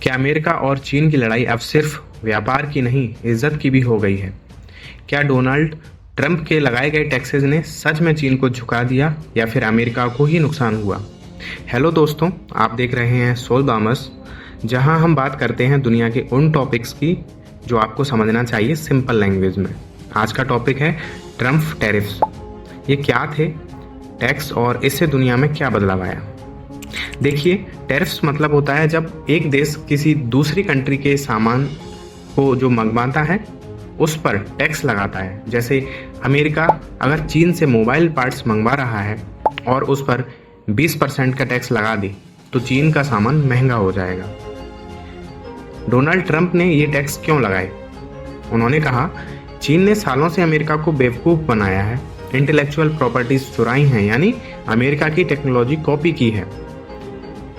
क्या अमेरिका और चीन की लड़ाई अब सिर्फ व्यापार की नहीं, इज्जत की भी हो गई है? क्या डोनाल्ड ट्रंप के लगाए गए टैक्सेस ने सच में चीन को झुका दिया या फिर अमेरिका को ही नुकसान हुआ? हेलो दोस्तों, आप देख रहे हैं सोल बामर्स, जहां हम बात करते हैं दुनिया के उन टॉपिक्स की जो आपको समझना चाहिए सिंपल लैंग्वेज में। आज का टॉपिक है ट्रंप टैरिफ्स। ये क्या थे टैक्स और इससे दुनिया में क्या बदलाव आया? देखिए, टैरिफ्स मतलब होता है जब एक देश किसी दूसरी कंट्री के सामान को जो मंगवाता है उस पर टैक्स लगाता है। जैसे अमेरिका अगर चीन से मोबाइल पार्ट्स मंगवा रहा है और उस पर 20% का टैक्स लगा दे तो चीन का सामान महंगा हो जाएगा। डोनाल्ड ट्रंप ने ये टैक्स क्यों लगाए? उन्होंने कहा, चीन ने सालों से अमेरिका को बेवकूफ़ बनाया है, इंटेलेक्चुअल प्रॉपर्टीज चुराई हैं, यानी अमेरिका की टेक्नोलॉजी कॉपी की है,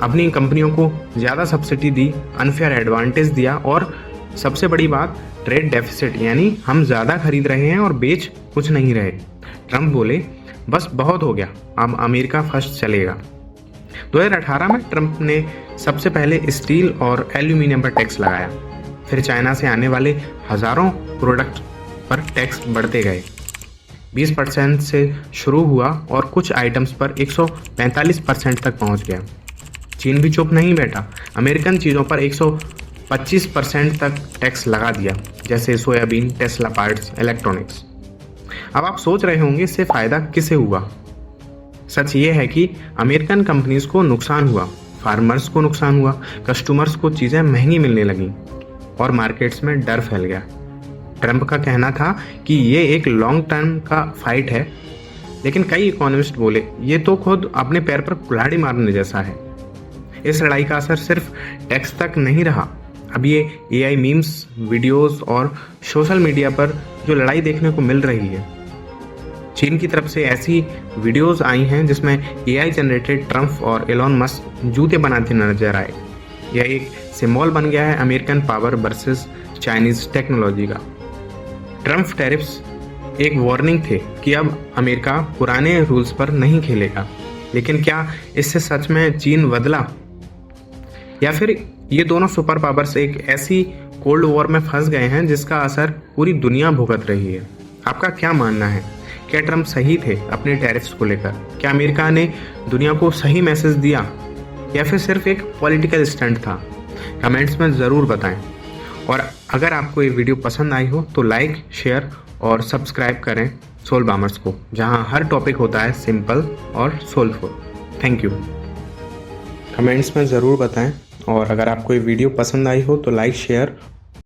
अपनी कंपनियों को ज़्यादा सब्सिडी दी, अनफेयर एडवांटेज दिया और सबसे बड़ी बात ट्रेड डेफिसिट, यानी हम ज़्यादा खरीद रहे हैं और बेच कुछ नहीं रहे। ट्रंप बोले, बस बहुत हो गया, अब अमेरिका फर्स्ट चलेगा। 2018 में ट्रंप ने सबसे पहले स्टील और एल्यूमिनियम पर टैक्स लगाया, फिर चाइना से आने वाले हज़ारों प्रोडक्ट पर टैक्स बढ़ते गए। 20% से शुरू हुआ और कुछ आइटम्स पर 145% तक पहुंच गया। चीन भी चुप नहीं बैठा, अमेरिकन चीज़ों पर 125% तक टैक्स लगा दिया, जैसे सोयाबीन, टेस्ला पार्ट्स, इलेक्ट्रॉनिक्स। अब आप सोच रहे होंगे इससे फ़ायदा किसे हुआ? सच ये है कि अमेरिकन कंपनीज को नुकसान हुआ, फार्मर्स को नुकसान हुआ, कस्टमर्स को चीज़ें महंगी मिलने लगीं और मार्केट्स में डर फैल गया। ट्रंप का कहना था कि ये एक लॉन्ग टर्म का फाइट है, लेकिन कई इकोनॉमिस्ट बोले ये तो खुद अपने पैर पर कुल्हाड़ी मारने जैसा है। इस लड़ाई का असर सिर्फ टैक्स तक नहीं रहा, अब ये एआई मीम्स, वीडियोस और सोशल मीडिया पर जो लड़ाई देखने को मिल रही है। चीन की तरफ से ऐसी वीडियोस आई हैं जिसमें एआई जनरेटेड ट्रंप और एलोन मस्क जूते बनाते नजर आए। यह एक सिंबल बन गया है American power versus Chinese technology का। ट्रंप टैरिफ्स एक वार्निंग थे कि अब अमेरिका पुराने रूल्स पर नहीं खेलेगा, लेकिन क्या इससे सच में चीन बदला या फिर ये दोनों सुपर पावर्स एक ऐसी कोल्ड वॉर में फंस गए हैं जिसका असर पूरी दुनिया भुगत रही है? आपका क्या मानना है? क्या ट्रंप सही थे अपने टैरिफ्स को लेकर? क्या अमेरिका ने दुनिया को सही मैसेज दिया या फिर सिर्फ एक पॉलिटिकल स्टंट था? कमेंट्स में ज़रूर बताएं। और अगर आपको ये वीडियो पसंद आई हो तो लाइक, शेयर और सब्सक्राइब करें सोल बामर्स को, जहां हर टॉपिक होता है सिंपल और सोलफुल। Thank you. कमेंट्स में ज़रूर बताएं और अगर आपको ये वीडियो पसंद आई हो तो लाइक, शेयर